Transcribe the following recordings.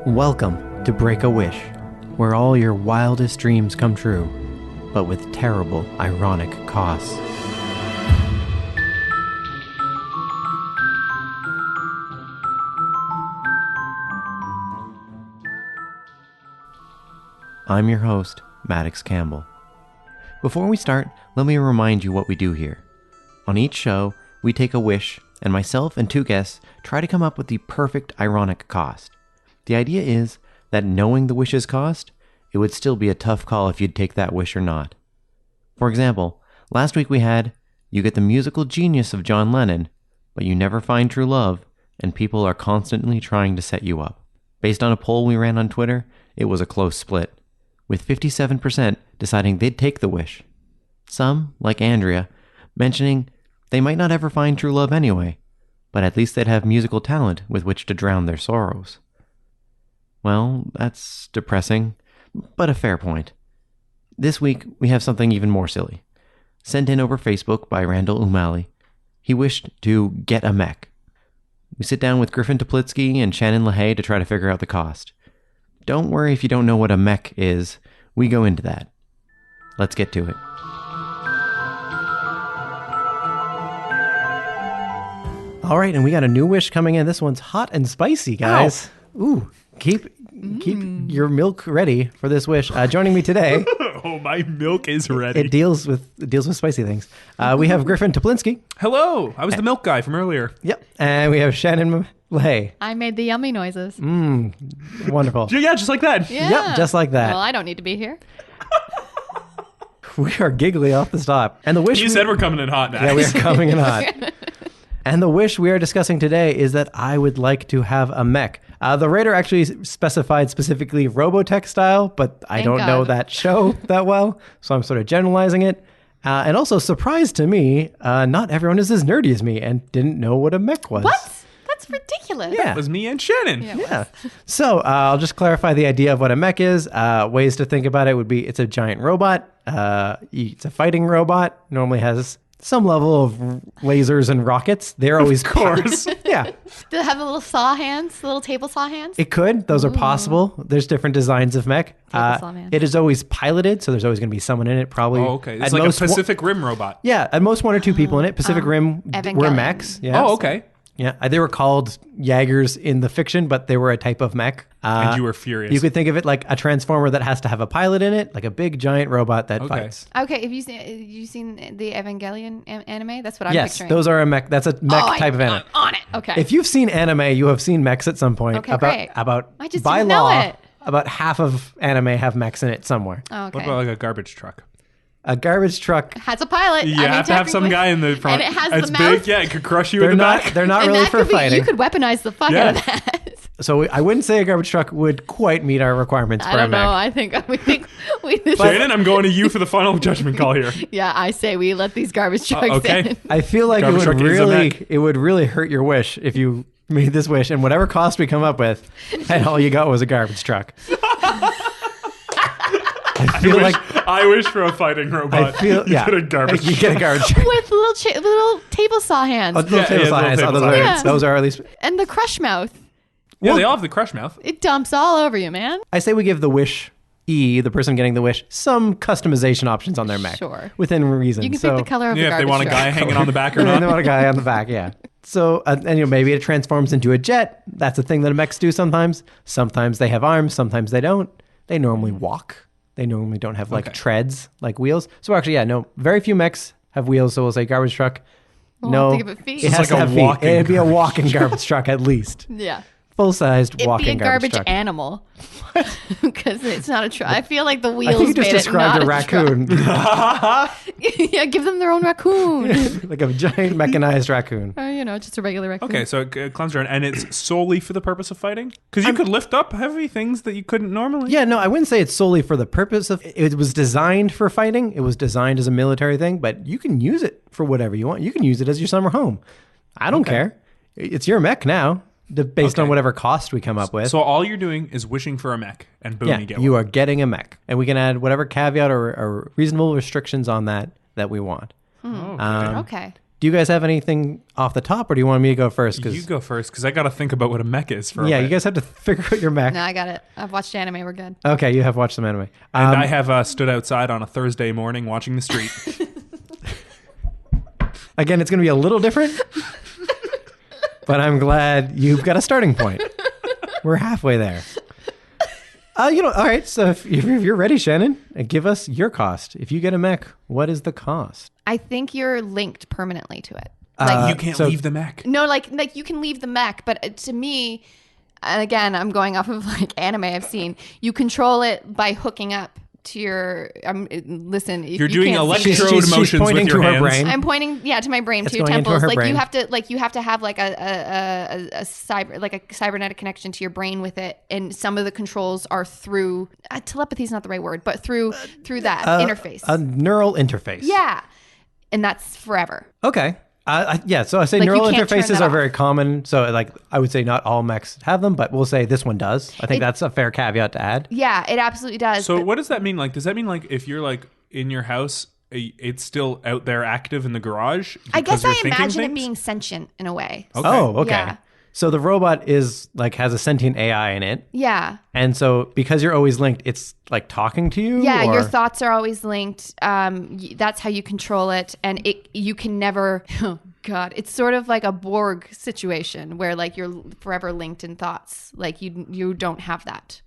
Welcome to Break a Wish, where all your wildest dreams come true, but with terrible, ironic costs. I'm your host, Maddox Campbell. Before we start, let me remind you what we do here. On each show, we take a wish, and myself and two guests try to come up with the perfect ironic cost. The idea is that knowing the wish's cost, it would still be a tough call if you'd take that wish or not. For example, last week we had, you get the musical genius of John Lennon, but you never find true love, and people are constantly trying to set you up. Based on a poll we ran on Twitter, it was a close split, with 57% deciding they'd take the wish. Some, like Andrea, mentioning they might not ever find true love anyway, but at least they'd have musical talent with which to drown their sorrows. Well, that's depressing, but a fair point. This week, we have something even more silly. Sent in over Facebook by Randall O'Malley. He wished to get a Mech. We sit down with Griffin Toplitsky and Shannon Lahaie to try to figure out the cost. Don't worry if you don't know what a Mech is. We go into that. Let's get to it. All right, and we got a new wish coming in. This one's hot and spicy, guys. Ow. Ooh, keep your milk ready for this wish. Joining me today. Oh, my milk is ready. It deals with spicy things. We have Griffin Toplitsky. Hello, I was the milk guy from earlier. Yep, and we have Shannon Lahaie. I made the yummy noises. Wonderful. Yeah, just like that. Yeah. Yep, just like that. Well, I don't need to be here. We are giggly off the top. And the wish You said we're coming in hot now. Yeah, we are coming in hot. And the wish we are discussing today is that I would like to have a Mech. The writer actually specified specifically Robotech style, but I don't know that show that well, so I'm sort of generalizing it. And also, surprise to me, not everyone is as nerdy as me and didn't know what a Mech was. What? That's ridiculous. Yeah. That was me and Shannon. Yeah. So I'll just clarify the idea of what a Mech is. Ways to think about it would be it's a giant robot. It's a fighting robot. Normally has some level of lasers and rockets. They're always, of course. Yeah. Do they have the little saw hands, the little table saw hands? It could. Those are possible. There's different designs of Mech. It is always piloted, so there's always going to be someone in it, probably. Oh, okay. It's like a Pacific Rim robot. Yeah, at most 1 or 2 people in it. Pacific Rim were Mechs. Yeah. Oh, okay. Yeah, they were called Jaegers in the fiction, but they were a type of Mech. And you were furious. You could think of it like a transformer that has to have a pilot in it, like a big giant robot that fights. Okay, have you seen the Evangelion anime? That's what I'm yes, picturing. those are a Mech. That's a Mech type of anime. On it. Okay. If you've seen anime, you have seen Mechs at some point. Okay, great. About I just by didn't know law, it. about half of anime have Mechs in it somewhere. Okay. What about like a garbage truck? A garbage truck. Has a pilot. You have to have some guy in the front. And it has it's the mouth. big. Yeah, it could crush you in the back. They're not And really that for could be, fighting. you could weaponize the fuck out of that. So I wouldn't say a garbage truck would quite meet our requirements for I a don't Mech. know. I think we Shannon, I'm going to you for the final judgment call here. Yeah, I say we let these garbage trucks okay. in. I feel like Garbage truck is a Mech. it would really hurt your wish if you made this wish, and whatever cost we come up with, and all you got was a garbage truck. I wish for a fighting robot. You get a garbage You get a garbage truck. With little table saw hands. Little table saw hands. Those are at least. And the crush mouth. Yeah, they all have the crush mouth. It dumps all over you, man. I say we give the wish the person getting the wish, some customization options on their Mech. Sure. Within reason. You can pick the color of the Yeah, garbage if they want a truck. guy hanging on the back or They not. want a guy on the back, yeah. So, and maybe it transforms into a jet. That's a thing that Mechs do sometimes. Sometimes they have arms, sometimes they don't. They normally walk. They normally don't have treads, like wheels. So actually, very few Mechs have wheels. So we'll say garbage truck. Well, think of it feet. It has like to a have walking feet. It'd be a walking garbage truck at least. Yeah. Full-sized It'd walking be a garbage truck. animal. Because it's not a truck. I feel like the I wheels think you just made described it a not raccoon. Yeah, give them their own raccoon. Like a giant mechanized raccoon. Or, just a regular raccoon. Okay, so it climbs around, and it's solely for the purpose of fighting? Because you could lift up heavy things that you couldn't normally. Yeah, no, I wouldn't say it's solely for the purpose of... It was designed for fighting. It was designed as a military thing, but you can use it for whatever you want. You can use it as your summer home. I don't care. It's your Mech now, based on whatever cost we come up with. So all you're doing is wishing for a Mech, and boom, you get one. You are getting a Mech. And we can add whatever caveat or reasonable restrictions on that we want. Okay. Do you guys have anything off the top, or do you want me to go first? You go first, because I got to think about what a mech is for a Yeah, bit. you guys have to figure out your mech. No, I got it. I've watched anime. We're good. Okay, you have watched some anime. And I have stood outside on a Thursday morning watching the street. Again, it's going to be a little different, but I'm glad you've got a starting point. We're halfway there. All right, so if you're ready, Shannon, give us your cost. If you get a mech, what is the cost? I think you're linked permanently to it. You can't leave the mech. No, like you can leave the mech, but to me, and again, I'm going off of like anime I've seen. You control it by hooking up to your. Listen, You're you doing can't see electrode me. She's motions pointing with your to her hands. brain. I'm pointing, to my brain, It's to your going into temples. her Like brain. you have to have like a cybernetic connection to your brain with it, and some of the controls are through telepathy is not the right word, but through that interface. A neural interface. Yeah, and that's forever. Okay. So I say Like, neural you can't turn interfaces that are off. very common. So like I would say not all mechs have them, but we'll say this one does. I think that's a fair caveat to add. Yeah, it absolutely does. So what does that mean? Like, does that mean like if you're like in your house, it's still out there active in the garage? I guess because you're I thinking imagine it things? being sentient in a way. Okay. Oh, okay. Yeah. So the robot is like has a sentient AI in it. Yeah. And so because you're always linked, it's like talking to you? Yeah, or- your thoughts are always linked. That's how you control it, and you can never. Oh God, it's sort of like a Borg situation where like you're forever linked in thoughts. Like you don't have that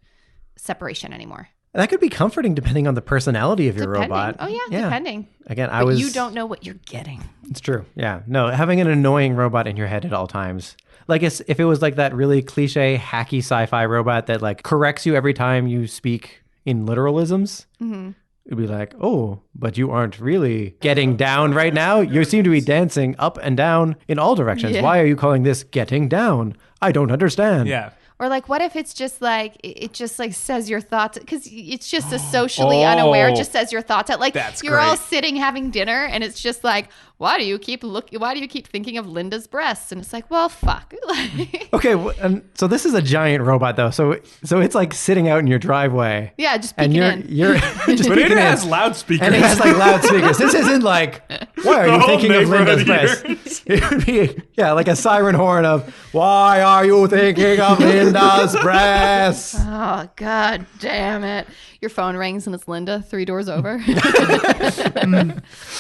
separation anymore. That could be comforting depending on the personality of your Depending. robot. Oh yeah, depending. Again, But you don't know what you're getting. It's true. Yeah. No, having an annoying robot in your head at all times. Like if it was like that really cliche, hacky sci-fi robot that like corrects you every time you speak in literalisms, it'd be like, oh, but you aren't really getting down right now. You seem to be dancing up and down in all directions. Yeah. Why are you calling this getting down? I don't understand. Yeah. Or like, what if it's just like it just like says your thoughts because it's just a socially unaware. It just says your thoughts out. Like That's you're all great. sitting having dinner, and it's just like, why do you keep thinking of Linda's breasts? And it's like, well, fuck. Okay, and so this is a giant robot though. So it's like sitting out in your driveway. Yeah, just And peeking in. you're just But it peeking in. has loudspeakers. And it has like loudspeakers. This isn't like, why are The you whole thinking of Linda's neighborhood breasts? It would be, like a siren horn of, why are you thinking of Linda's breasts? Oh God damn it! Your phone rings and it's Linda 3 doors over.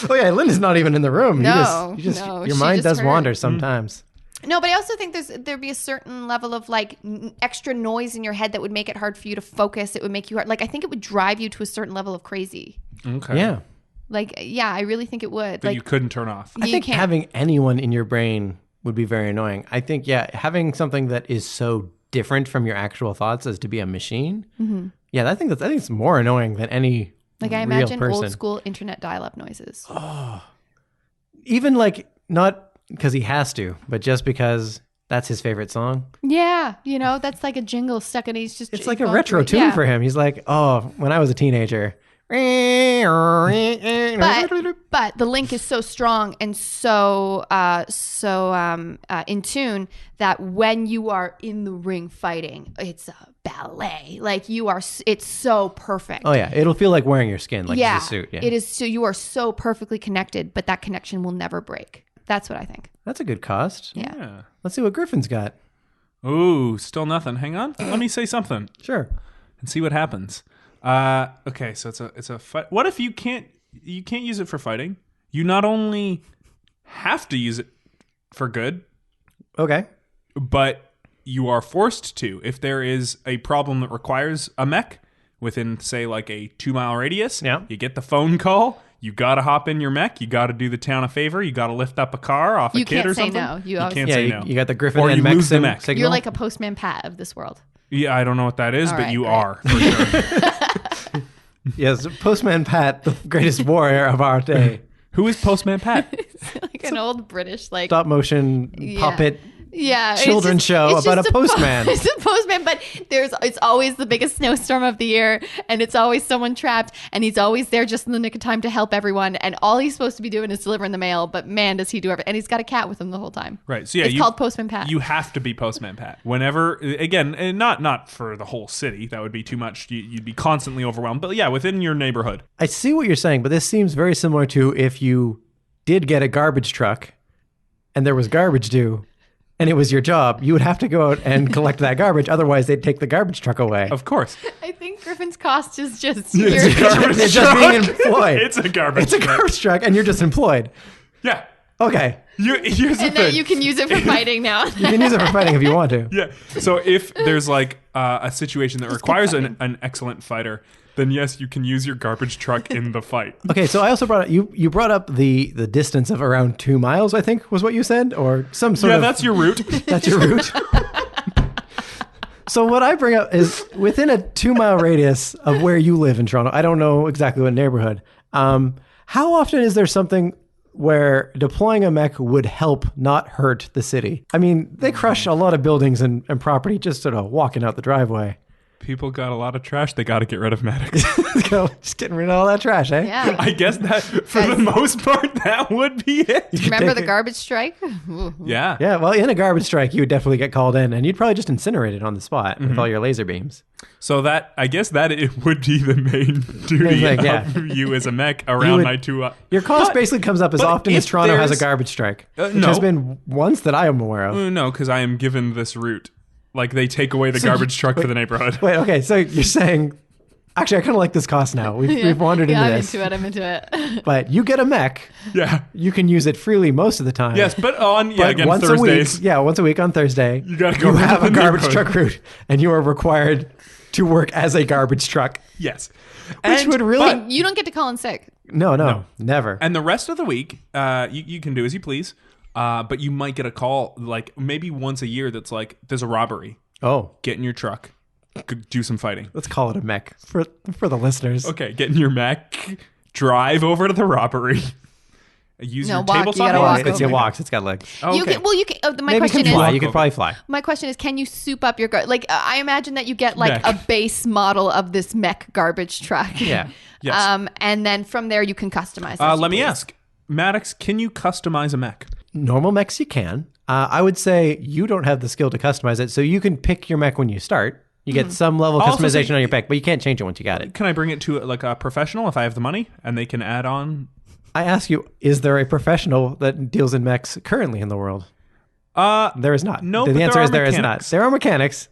Oh yeah, Linda's not even in the room. No, you just no, your she mind just does heard. wander sometimes. No, but I also think there'd be a certain level of like extra noise in your head that would make it hard for you to focus. It would make you hard. Like I think it would drive you to a certain level of crazy. Okay. Yeah. Like yeah, I really think it would. That like you couldn't turn off. I you think can't. having anyone in your brain would be very annoying. I think, having something that is so different from your actual thoughts as to be a machine. Mm-hmm. Yeah, I think it's more annoying than any Like I real imagine person. old school internet dial-up noises. Even like not because he has to, but just because that's his favorite song. Yeah, that's like a jingle stuck in. He's just It's like a going retro through it. tune Yeah. for him. He's like, oh, when I was a teenager. But the link is so strong and so in tune that when you are in the ring fighting, it's a ballet. Like it's so perfect. Oh yeah, it'll feel like wearing your skin, like yeah, it's a suit. Yeah, it is. So you are so perfectly connected, but that connection will never break. That's what I think. That's a good cost. Yeah. Let's see what Griffin's got. Ooh, still nothing. Hang on. Let me say something Sure. and see what happens. Okay, so it's a fight. What if you can't use it for fighting? You not only have to use it for good, Okay. but you are forced to if there is a problem that requires a mech within, say, like a 2-mile radius. Yeah. You get the phone call. You got to hop in your mech. You got to do the town a favor. You got to lift up a car off a You kid can't or say something. no. You always- can't Yeah, say you, no. you got the Griffin Or and you Mech lose the mech. signal. You're like a postman Pat of this world. Yeah, I don't know what that is, All but right, you great. are for sure. Yes, Postman Pat, the greatest warrior of our day. Who is Postman Pat? It's like an old British like Stop motion puppet. yeah, children's show it's about just a postman. It's a postman, but it's always the biggest snowstorm of the year, and it's always someone trapped, and he's always there just in the nick of time to help everyone, and all he's supposed to be doing is delivering the mail. But man, does he do everything! And he's got a cat with him the whole time. Right. So yeah, It's called Postman Pat. You have to be Postman Pat. Whenever, again, and not for the whole city. That would be too much. You'd be constantly overwhelmed. But yeah, within your neighborhood. I see what you're saying, but this seems very similar to if you did get a garbage truck and there was garbage due, and it was your job, you would have to go out and collect that garbage. Otherwise, they'd take the garbage truck away. Of course. I think Griffin's cost is just It's a garbage It's truck. just being employed. It's a garbage It's a truck. garbage truck, and you're just employed. Yeah. Okay. Here's the and thing. that you can use it for fighting now. You can use it for fighting if you want to. Yeah. So if there's like a situation that requires an excellent fighter, then yes, you can use your garbage truck in the fight. Okay, so I also brought up, you brought up the distance of around 2 miles, I think was what you said, or some sort Yeah, of... that's your route. That's your route. So what I bring up is within a 2-mile radius of where you live in Toronto. I don't know exactly what neighborhood. How often is there something where deploying a mech would help, not hurt the city? I mean, they crush a lot of buildings and property just sort of walking out the driveway. People got a lot of trash. They got to get rid of Maddox. Just getting rid of all that trash, eh? Yeah. I guess that for the most part, that would be it. Remember the garbage strike? Ooh. Yeah. Yeah, well, in a garbage strike, you would definitely get called in, and you'd probably just incinerate it on the spot with all your laser beams. So that I guess that it would be the main duty Main thing, yeah. of you as a mech around would- my two. Your cost But- basically comes up as but often as if Toronto has a there's- garbage strike, which no. has been once that I am aware of. No, because I am given this route. Like they take away the garbage truck for the neighborhood. Wait, okay, so you're saying... Actually, I kind of like this cost now. We've wandered into I'm this. I'm into it. But you get a mech. Yeah. You can use it freely most of the time. Yes, but on But again once Thursdays. once a week on Thursday, You gotta go you around have the a garbage neighborhood. truck route, and you are required to work as a garbage truck. Yes. Which would really... but- You don't get to call in sick. No, never. And the rest of the week, you can do as you please. But you might get a call like maybe once a year that's like there's a robbery. Oh, Get in your truck. Do some fighting. let's call it a mech for the listeners. Okay, get in your mech. Drive over to the robbery. Use No, your walk. You tabletop. gotta Oh, walk it over. walks. It's got legs. Oh, You okay. can. Well, you can. My Maybe question you can fly. is. You could probably fly. My question is, can you soup up your like? I imagine that you get like Mech. a base model of this mech garbage truck. Yeah. Yes. And then from there you can customize. as you Let me please. ask, Maddox, can you customize a mech? Normal mechs you can. I would say you don't have the skill to customize it, so you can pick your mech when you start. You get some level of Also, customization so- on your mech, but you can't change it once you got it. Can I bring it to like a professional if I have the money and they can add on? I ask you, is there a professional that deals in mechs currently in the world? There is not. No, The but answer there is are there is not. mechanics. There are mechanics.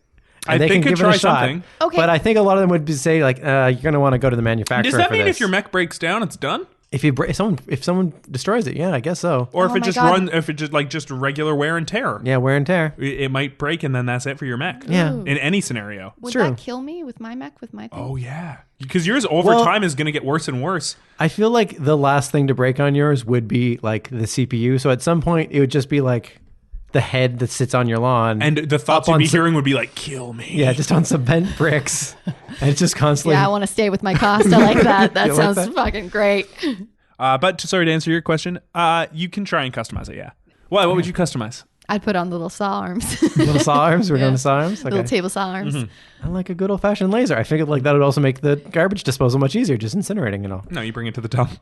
I And they think can could give it try a shot. something. Okay. But I think a lot of them would say like, you're going to want to go to the manufacturer. Does that for mean this. if your mech breaks down, it's done? if someone destroys it, yeah, I guess so. Or if Oh it my just God. if it just regular wear and tear? Yeah, wear and tear. It might break and then that's it for your mech. Yeah. Ooh. In any scenario. Would true. that kill me with my mech with my thing? Oh yeah, because yours over Well- time is going to get worse and worse. I feel like the last thing to break on yours would be like the CPU. So at some point, it would just be like the head that sits on your lawn. And the thoughts Up you'd on be some- hearing would be like, "Kill me." yeah, just on some bent bricks. And it's just constantly. Yeah, I want to stay with my cost. I like that. That You like sounds that? fucking great. Sorry to answer your question. You can try and customize it. Yeah. Why? What would you customize? I'd put on the little saw arms, Little saw arms. We're going Yeah. to saw arms. little Okay. table saw arms. I like a good old fashioned laser. I figured like that would also make the garbage disposal much easier, just incinerating it all. No, you bring it to the dump.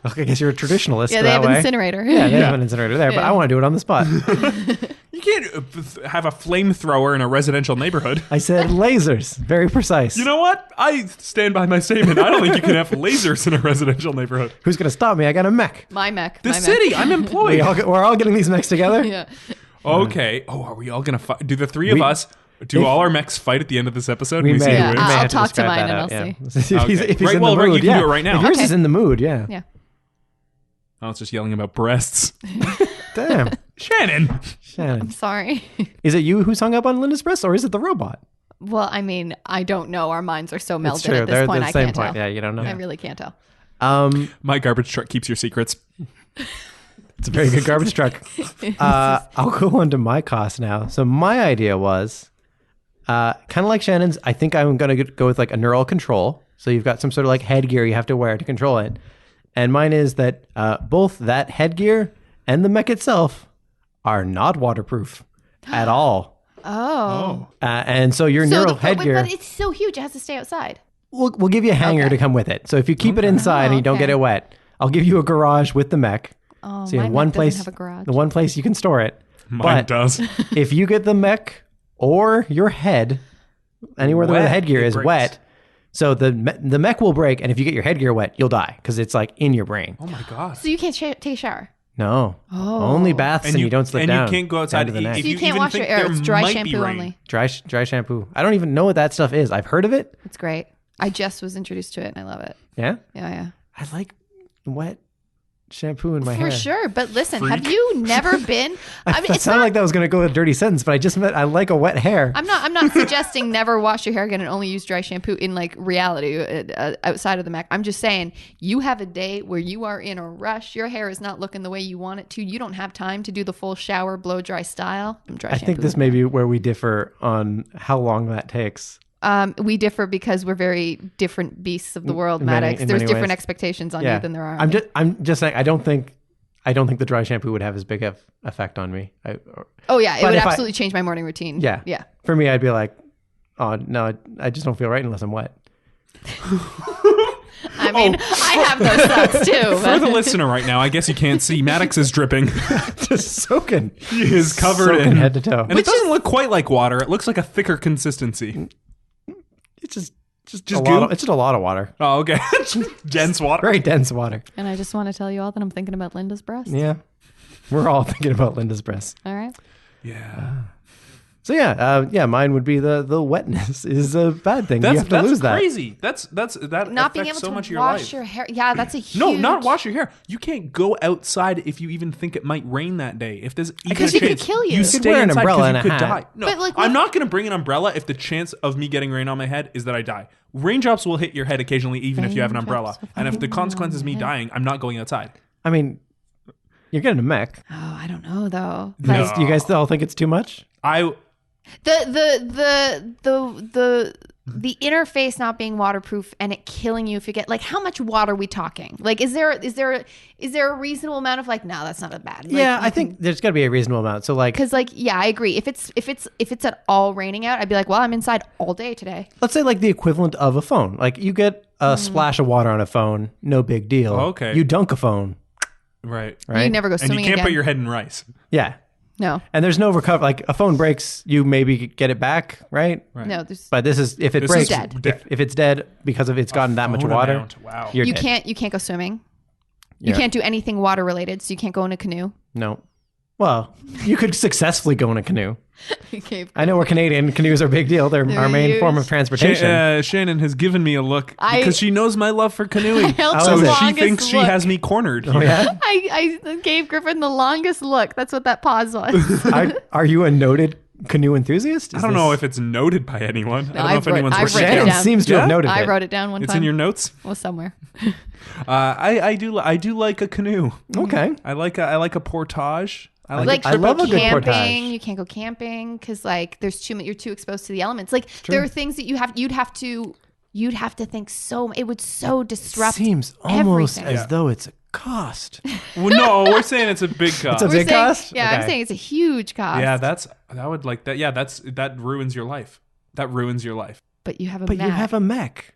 Okay, I guess you're a traditionalist Yeah, they that have an way. incinerator. Yeah, they have an incinerator there, but Yeah. I want to do it on the spot. You can't have a flamethrower in a residential neighborhood. I said lasers. Very precise. You know what? I stand by my statement. I don't think you can have lasers in a residential neighborhood. Who's going to stop me? I got a mech. My mech. The my mech. city. I'm employed. We're all getting these mechs together? Yeah. Okay. Oh, are we all gonna fight? Do the three of We- us? Do if- all our mechs fight at the end of this episode? We and may. see who Yeah, wins? we may I'll have to talk to describe mine that and out, I'll yeah. see. If he's Okay. in Right, the well, mood, you can yeah. do it right now. If yours Okay. is in the mood, yeah. Yeah. Oh, it's just yelling about breasts. Damn. Shannon. Shannon. Sorry. Is it you who's hung up on Linda's breast, or is it the robot? Well, I mean, I don't know. Our minds are so melded It's true. at this They're point. the I same can't point. tell. Yeah, you don't know. I really can't tell. My garbage truck keeps your secrets. It's a very good garbage truck. I'll go on to my cost now. So my idea was kind of like Shannon's. I think I'm going to go with like a neural control. So you've got some sort of like headgear you have to wear to control it. And mine is that both that headgear and the mech itself are not waterproof at all. Oh. And so your So neural but headgear, it's so huge. It has to stay outside. we'll give you a hanger Okay. to come with it. So if you keep it inside and you don't okay. get it wet, I'll give you a garage with the mech. Oh, So you my have one mech doesn't place, have a garage. the one place you can store it. Mine But does. if you get the mech or your head, anywhere where the Wet, headgear it is breaks. wet, so the mech will break, and if you get your headgear wet, you'll die because it's like in your brain. Oh my god. So you can't take a shower. No. Oh. Only baths and you don't slip down. And you can't go outside. down to the neck. If So you you can't even wash your think hair. there It's dry might be shampoo rain. only. Dry shampoo. I don't even know what that stuff is. I've heard of it. It's great. I just was introduced to it and I love it. Yeah. Yeah. I like wet shampoo in my For hair. sure. But listen, Freak. have you never been? I mean, That it's sounded not. like that was going to go with a dirty sentence, but I just meant I like a wet hair. I'm not suggesting never wash your hair again and only use dry shampoo in like reality outside of the Mech. I'm just saying you have a day where you are in a rush. Your hair is not looking the way you want it to. You don't have time to do the full shower, blow dry style. I think this may be where we differ on how long that takes. We differ because we're very different beasts of the world, In many- Maddox. in There's many different ways. expectations on you than there are. I'm just saying I don't think the dry shampoo would have as big of effect on me. Oh yeah, it But would if I- absolutely change my morning routine. Yeah. Yeah. For me, I'd be like, oh no, I just don't feel right unless I'm wet. I mean, I have those thoughts too. For the listener right now, I guess you can't see. Maddox is dripping. Just soaking. He is covered Soaking in head to toe. And it doesn't look quite like water. It looks like a thicker consistency. It's just Just a goo? lot. It's just a lot of water. Oh, okay. Dense water. Very dense water. And I just want to tell you all that I'm thinking about Linda's breast. Yeah. We're all thinking about Linda's breasts. All right. Yeah. So yeah, mine would be the wetness is a bad thing. You have to lose that. Crazy. That Not being affects able so much to of your wash life. your hair. Yeah, that's a huge. No, not wash your hair. You can't go outside if you even think it might rain that day. If there's even Because a it could chance, kill you. You You could stay wear an inside umbrella because and you a could hat. die. No, But, like, I'm what- not going to bring an umbrella if the chance of me getting rain on my head is that I die. Raindrops will hit your head occasionally, even if you have an umbrella. Raindrops will And if the fall consequence is on me your head. dying, I'm not going outside. I mean, you're getting a mech. Oh, I don't know though. No. Do you guys still think it's too much? The interface not being waterproof and it killing you if you get like how much water are we talking? Like is there a reasonable amount of like no, that's not that bad. Like, Yeah, I think there's got to be a reasonable amount. So like, because like yeah, I agree. If it's at all raining out, I'd be like, well, I'm inside all day today. let's say like the equivalent of a phone. Like you get a splash of water on a phone, no big deal. Okay. You dunk a phone, Right. right? You never go And you swimming can't again. put your head in rice. Yeah. No, And there's no recovery. Like a phone breaks, you maybe get it back, right? no. There's But this is if it This breaks, is dead. if it's dead because of it's gotten that much phone water, amount. Wow. you're you dead. can't go swimming. Yeah. You can't do anything water related, so you can't go in a canoe. No. Well, you could successfully go in a canoe. Okay. I know we're Canadian. Canoes are a big deal. They're our main huge. form of transportation. Shannon has given me a look I- because she knows my love for canoeing. held the so she longest thinks she look. has me cornered. Oh, yeah? I gave Griffin the longest look. That's what that pause was. Are you a noted canoe enthusiast? I don't know if it's noted by anyone. I don't know I've if anyone's I've written written it it Shannon down. down. seems to Yeah? have noted I it. wrote it down one It's time. in your notes. Well, somewhere. I do like a canoe. Okay. I like a portage. I like, Like I love a good camping, portage. you can't go camping because like there's too much. You're too exposed to the elements. Like there are things that you'd have to think so. It would so disrupt. Seems almost everything. as though it's a cost. Well, no, we're saying it's a big cost. a We're big saying- cost? Yeah, I'm Okay. saying it's a huge cost. Yeah, that would like that. Yeah, that ruins your life. That ruins your life. but you have a But you Mac. have a mech.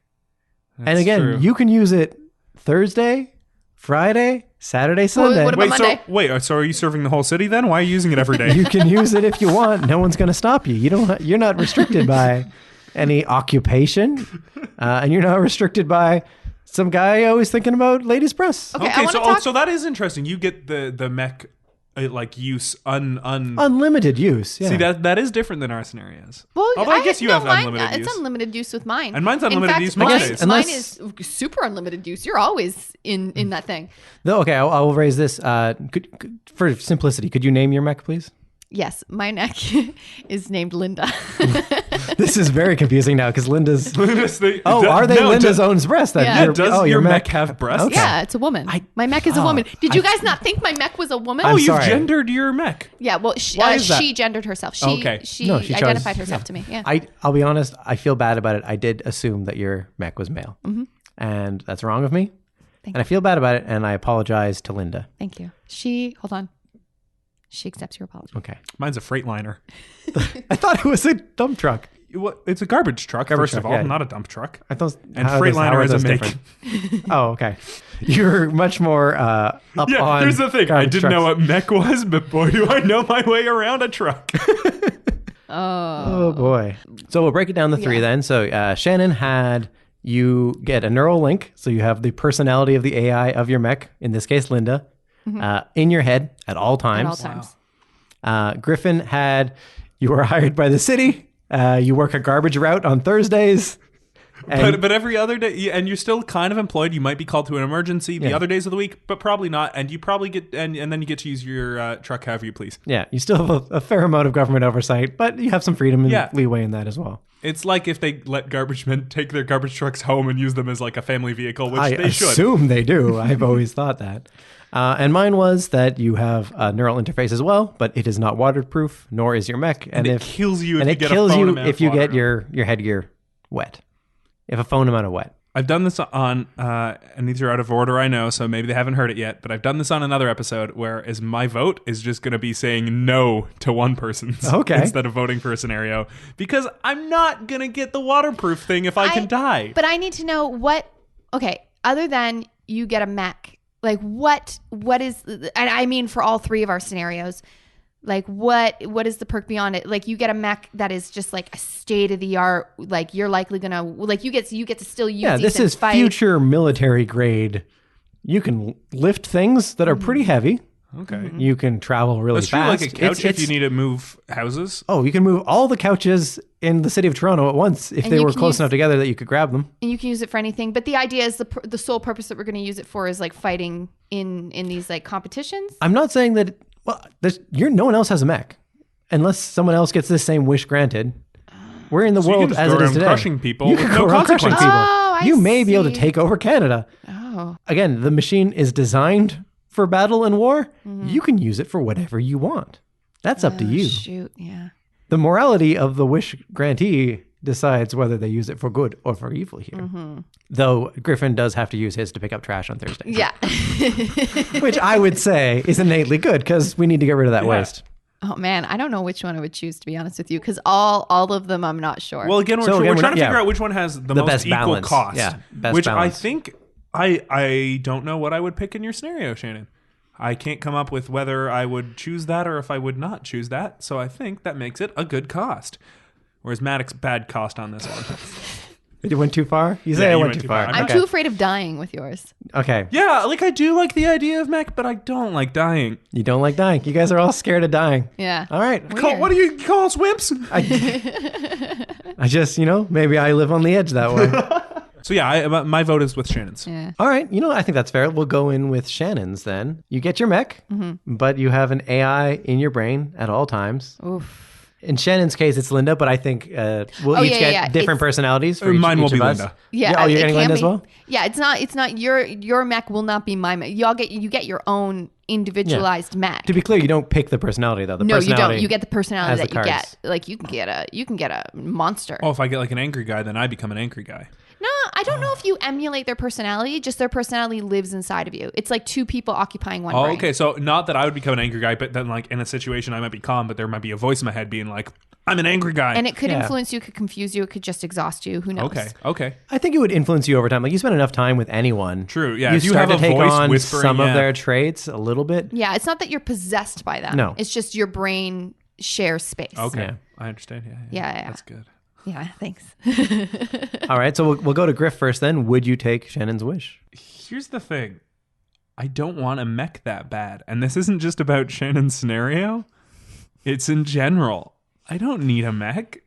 That's And again, true. you can use it Thursday, Friday, Saturday, Sunday. what about Monday? So are you serving the whole city then? Why are you using it every day? You can use it if you want. No one's going to stop you. You're not restricted by any occupation, and you're not restricted by some guy always thinking about ladies' breasts. Okay, I Okay, wanna so talk- so that is interesting. You get the mech like use Unlimited use. Yeah. See that is different than our scenarios. Well, Although I guess you have mine, unlimited use. It's unlimited use with mine. And mine's In unlimited fact, use Mine, most days. mine Unless- is super unlimited use. You're always in that thing. Though, okay, I will raise this. For simplicity, could you name your mech, please? Yes, my neck is named Linda. This is very confusing now because Linda's. They- Oh, that- are they no, Linda's does- own breast? Then Yeah. Does your mech have breasts? Okay. Yeah, it's a woman. My mech is a woman. Did you guys not think my mech was a woman? I'm Oh, you've sorry. gendered your mech. Yeah, well, Why is that? she gendered herself. She Okay. she, No, she chose- identified herself to me. Yeah. I'll be honest. I feel bad about it. I did assume that your mech was male, and that's wrong of me. Thank And I feel bad about it, and I apologize to Linda. Thank you. Hold on. She accepts your apology. Okay. Mine's a Freightliner. I thought it was a dump truck. It's a garbage truck, Garbage first of truck, all, yeah. not a dump truck. I thought. And how Freightliner are is a those make. different? Oh, okay. You're much more up Yeah, on. here's the thing. I garbage didn't know trucks. what mech was, but boy, do I know my way around a truck. Oh boy. So we'll break it down to three then. So Shannon had you get a neural link, so you have the personality of the AI of your mech. In this case, Linda. in your head at all At times. all times. Griffin you were hired by the city. You work a garbage route on Thursdays. But every other day, and you're still kind of employed. You might be called to an emergency the other days of the week, but probably not. And you probably get, and then you get to use your truck however you please. Yeah, you still have a fair amount of government oversight, but you have some freedom and leeway in that as well. It's like if they let garbage men take their garbage trucks home and use them as like a family vehicle, which I they should. assume they do. I've always thought that. And mine was that you have a neural interface as well, but it is not waterproof, nor is your mech. And it kills you and if it you get kills a phone you amount if of you water. get your headgear wet. If a phone amount of wet. I've done this on, and these are out of order, I know, so maybe they haven't heard it yet, but I've done this on another episode, whereas my vote is just going to be saying no to one person's instead of voting for a scenario, because I'm not going to get the waterproof thing if I can die. But I need to know other than you get a mech, like what is, and I mean for all three of our scenarios, like what is the perk beyond it? Like you get a mech that is just like a state of the art, like you're likely gonna, like you get to still use these this and is fight. future military grade. You can lift things that are pretty heavy. Okay. You can travel really That's true, fast. like a couch if you need to move houses. Oh, you can move all the couches in the city of Toronto at once if And they you were can close use- enough together that you could grab them. And you can use it for anything, but the idea is the sole purpose that we're going to use it for is like fighting in these like competitions. I'm not saying that. Well, no one else has a mech, unless someone else gets this same wish granted. We're in the So you world can just as go it is around today. crushing people You with can no go around crushing consequences. people. Oh, I You may be able to see. take over Canada. Oh, Again, the machine is designed for battle and war. You can use it for whatever you want. That's up to you. shoot, yeah. The morality of the wish grantee decides whether they use it for good or for evil here. Though Griffin does have to use his to pick up trash on Thursday. Yeah. Which I would say is innately good because we need to get rid of that waste. Oh man, I don't know which one I would choose, to be honest with you, because all of them I'm not sure. Well, again, we're So trying we're to not- figure yeah. out which one has the The most best equal balance. cost. Yeah, best which balance. I think I don't know what I would pick in your scenario, Shannon. I can't come up with whether I would choose that or if I would not choose that. So I think that makes it a good cost. Whereas Maddox, bad cost on this one. It went too far? You say Yeah, I you went too far. I'm I'm Okay. too afraid of dying with yours. Okay. Yeah, like I do like the idea of mech, but I don't like dying. You don't like dying. You guys are all scared of dying. Yeah. All right. Weird. What do you call us, wimps? I just, maybe I live on the edge that way. So yeah, my vote is with Shannon's. Yeah. All right. I think that's fair. We'll go in with Shannon's then. You get your mech, but you have an AI in your brain at all times. Oof. In Shannon's case, it's Linda, but I think we'll each get different personalities for Mine each will be of us. Linda. Yeah. Oh, you're it getting can Linda as be- well? Yeah, it's not your mech will not be my mech. You get your own individualized mech. To be clear, you don't pick the personality though. No, you personality don't. You get the personality has that the you cards. get. Like you can get a monster. Oh, if I get like an angry guy, then I become an angry guy. No, I don't know if you emulate their personality. Just their personality lives inside of you. It's like two people occupying one Oh, brain. okay. So not that I would become an angry guy, but then like in a situation I might be calm, but there might be a voice in my head being like, I'm an angry guy. And it could Yeah. influence you, could confuse you, it could just exhaust you. Who knows? Okay. I think it would influence you over time. Like you spend enough time with anyone. True, yeah. You If you start have to a take voice on whispering, some of yeah. their traits a little bit. Yeah, it's not that you're possessed by them. No. It's just your brain shares space. Okay. Yeah. I understand. Yeah. Yeah. That's good. Yeah, thanks. All right. So we'll go to Griff first then. Would you take Shannon's wish? Here's the thing. I don't want a mech that bad. And this isn't just about Shannon's scenario. It's in general. I don't need a mech.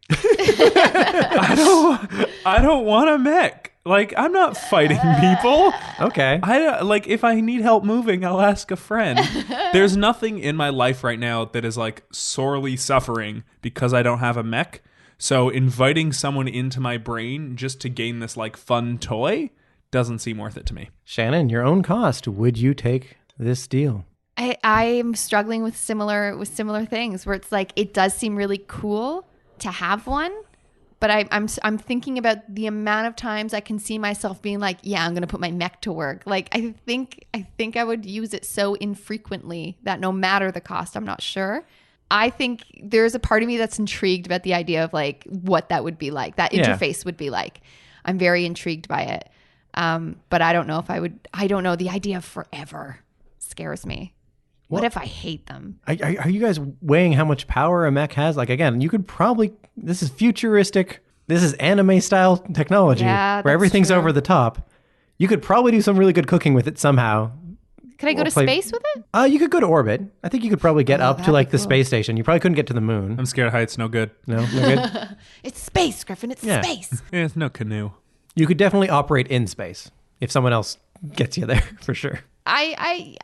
I don't want a mech. Like, I'm not fighting people. Okay. If I need help moving, I'll ask a friend. There's nothing in my life right now that is like sorely suffering because I don't have a mech. So inviting someone into my brain just to gain this like fun toy doesn't seem worth it to me. Shannon, your own cost. Would you take this deal? I'm struggling with similar things where it's like it does seem really cool to have one, but I'm thinking about the amount of times I can see myself being like, yeah, I'm gonna put my mech to work. Like I think I would use it so infrequently that no matter the cost, I'm not sure. I think there's a part of me that's intrigued about the idea of like what that would be like, that interface would be like. I'm very intrigued by it, but I don't know if I would. I don't know. The idea of forever scares me. What if I hate them? Are you guys weighing how much power a mech has? Like, again, you could probably, this is futuristic. This is anime style technology Yeah, where that's everything's true. over the top. You could probably do some really good cooking with it somehow. Could I go to space with it? You could go to orbit. I think you could probably get up to like the cool. space station. You probably couldn't get to the moon. I'm scared of heights. No good. No good. It's space, Griffin. It's space. Yeah, it's no canoe. You could definitely operate in space if someone else gets you there for sure. I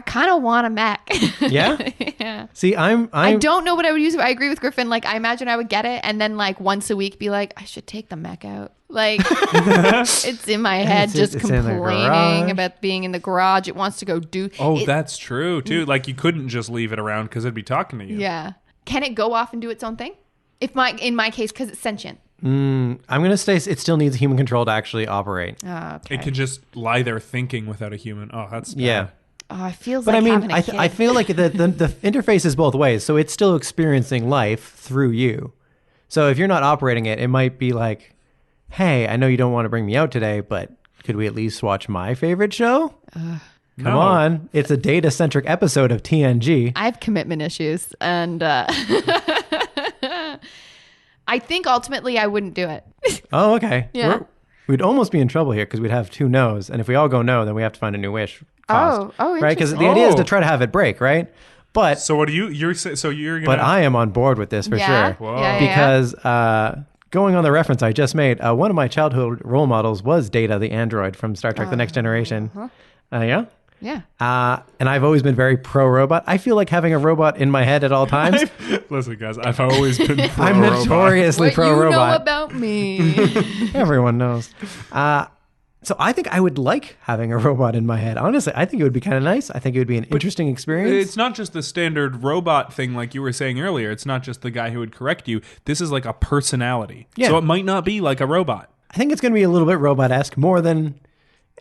kind of want a Mech. Yeah? Yeah. See, I don't know what I would use. I agree with Griffin. Like, I imagine I would get it and then like once a week be like, I should take the Mech out. Like, it's in my head just complaining about being in the garage. It wants to go do. Oh, that's true too. Like, you couldn't just leave it around because it'd be talking to you. Yeah. Can it go off and do its own thing? In my case, because it's sentient. I'm going to say it still needs human control to actually operate. Oh, okay. It could just lie there thinking without a human. Oh, that's bad. Yeah. Oh, it feels But like I mean, having a kid. I feel like the interface is both ways. So it's still experiencing life through you. So if you're not operating it, it might be like, hey, I know you don't want to bring me out today, but could we at least watch my favorite show? Come on. It's a data-centric episode of TNG. I have commitment issues, and I think ultimately I wouldn't do it. Oh, okay. Yeah. We'd almost be in trouble here because we'd have 2 no's. And if we all go no, then we have to find a new wish. Cost, right? Because the idea is to try to have it break, right? But so what do you're gonna? But I am on board with this for sure. Whoa. Yeah, because going on the reference I just made, one of my childhood role models was Data, the android from Star Trek: The Next Generation. Yeah. Yeah. And I've always been very pro-robot. I feel like having a robot in my head at all times. Listen, guys, I've always been pro-robot. I'm notoriously pro-robot. What you know about me? Everyone knows. So I think I would like having a robot in my head. Honestly, I think it would be kind of nice. I think it would be an interesting experience. It's not just the standard robot thing like you were saying earlier. It's not just the guy who would correct you. This is like a personality. Yeah. So it might not be like a robot. I think it's going to be a little bit robot-esque more than...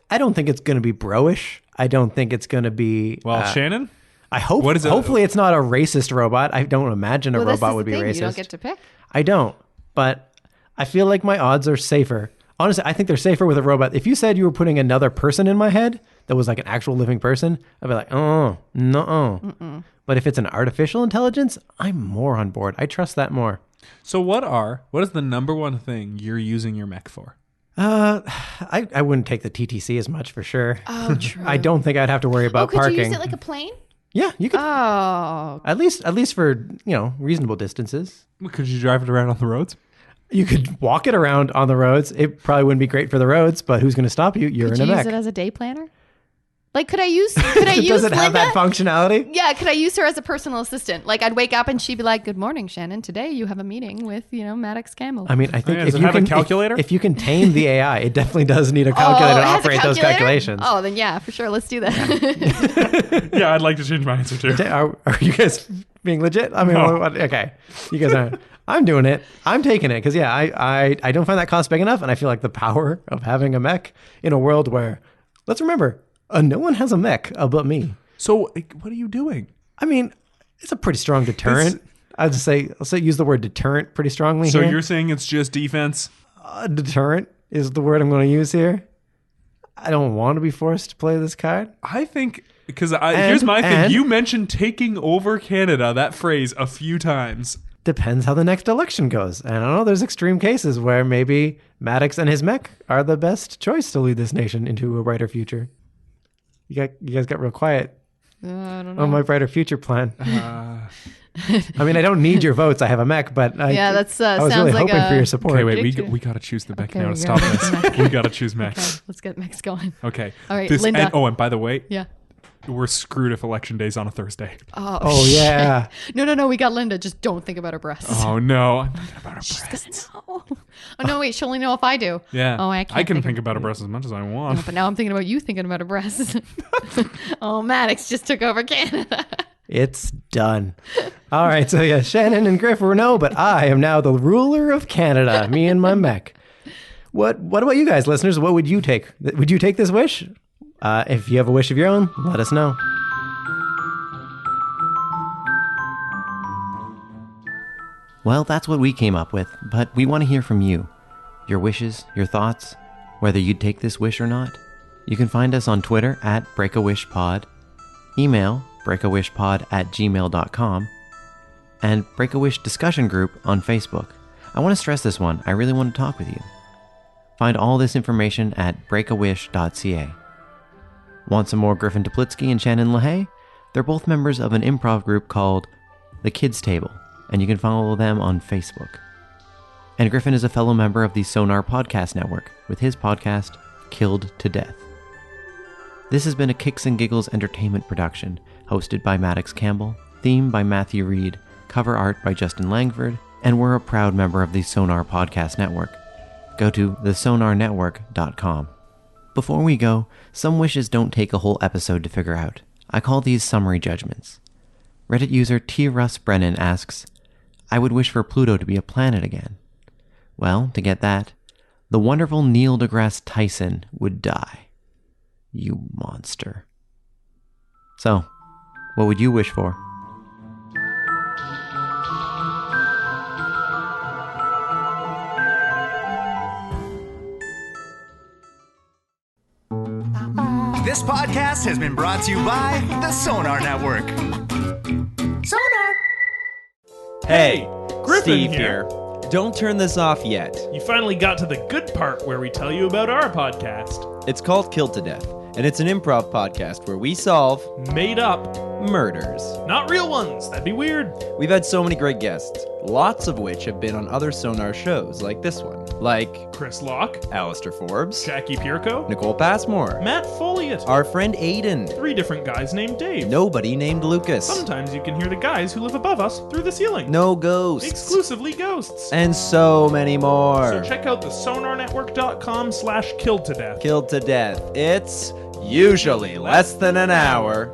I don't think it's going to be bro-ish. I don't think it's going to be... Well, Shannon? I hope... What is it? Hopefully it's not a racist robot. I don't imagine a robot would be racist. You don't get to pick. I don't. But I feel like my odds are safer. Honestly, I think they're safer with a robot. If you said you were putting another person in my head that was like an actual living person, I'd be like, oh, no. But if it's an artificial intelligence, I'm more on board. I trust that more. So what is the number one thing you're using your Mech for? I wouldn't take the TTC as much for sure. Oh, true. I don't think I'd have to worry about parking. Could you use it like a plane? Yeah, you could. Oh. At least for, reasonable distances. Could you drive it around on the roads? You could walk it around on the roads. It probably wouldn't be great for the roads, but who's going to stop you? You're in a Mech. Could you use it as a day planner? Like, could I use Does it have Linda? that functionality? Yeah, could I use her as a personal assistant? Like, I'd wake up and she'd be like, "Good morning, Shannon. Today you have a meeting with, Maddox Campbell." I mean, I think does it have a calculator? If you can tame the AI, it definitely does need a calculator to operate those calculations. Oh, then yeah, for sure. Let's do that. Yeah, I'd like to change my answer too. Are you guys being legit? I mean, okay. You guys aren't. I'm doing it. I'm taking it because, I don't find that cost big enough. And I feel like the power of having a Mech in a world where, let's remember, no one has a Mech but me. So what are you doing? I mean, it's a pretty strong deterrent. I'll say use the word deterrent pretty strongly So here. you're saying it's just defense? Deterrent is the word I'm going to use here. I don't want to be forced to play this card. I think, because here's my thing. You mentioned taking over Canada, that phrase, a few times. Depends how the next election goes. And I don't know, there's extreme cases where maybe Maddox and his Mech are the best choice to lead this nation into a brighter future. You guys got real quiet I don't know. on my brighter future plan. I mean, I don't need your votes. I have a Mech, but I was sounds really like hoping for your support. Okay, wait, we got to choose the Mech Okay, now we to stop gotta this. We got to choose Mech. Okay, let's get Mechs going. Okay. All right, Linda. And by the way, Yeah. we're screwed if election day's on a Thursday. Oh, yeah. No, we got Linda. Just don't think about her breasts. Oh, no. I'm thinking about her She's breasts. gonna know. Oh, no, wait. She'll only know if I do. Yeah. Oh, I can't. I can think about her breasts as much as I want. No, but now I'm thinking about you thinking about her breasts. Oh, Maddox just took over Canada. It's done. All right. So, yeah, Shannon and Griff were no, but I am now the ruler of Canada, me and my Mech. What about you guys, listeners? What would you take? Would you take this wish? If you have a wish of your own, let us know. Well, that's what we came up with, but we want to hear from you. Your wishes, your thoughts, whether you'd take this wish or not. You can find us on Twitter at breakawishpod, email breakawishpod@gmail.com, and Break a Wish discussion group on Facebook. I want to stress this one. I really want to talk with you. Find all this information at breakawish.ca. Want some more Griffin Toplitsky and Shannon Lahaie? They're both members of an improv group called The Kids Table, and you can follow them on Facebook. And Griffin is a fellow member of the Sonar Podcast Network with his podcast, Killed to Death. This has been a Kicks and Giggles entertainment production, hosted by Maddox Campbell, theme by Matthew Reed, cover art by Justin Langford, and we're a proud member of the Sonar Podcast Network. Go to thesonarnetwork.com. Before we go, some wishes don't take a whole episode to figure out. I call these summary judgments. Reddit user T. Russ Brennan asks, I would wish for Pluto to be a planet again. Well, to get that, the wonderful Neil deGrasse Tyson would die. You monster. So, what would you wish for? This podcast has been brought to you by the Sonar Network. Sonar! Hey, Griffin Steve here. Don't turn this off yet. You finally got to the good part where we tell you about our podcast. It's called Killed to Death, and it's an improv podcast where we solve Made up. murders. Not real ones. That'd be weird. We've had so many great guests, lots of which have been on other Sonar shows like this one. Like Chris Locke, Alistair Forbes, Jackie Pierco, Nicole Passmore, Matt Folliott, our friend Aiden, 3 different guys named Dave. nobody named Lucas, Sometimes you can hear the guys who live above us through the ceiling. no ghosts, Exclusively ghosts. and so many more. So check out the sonarnetwork.com/killedtodeath. Killed to Death. It's usually less than an hour.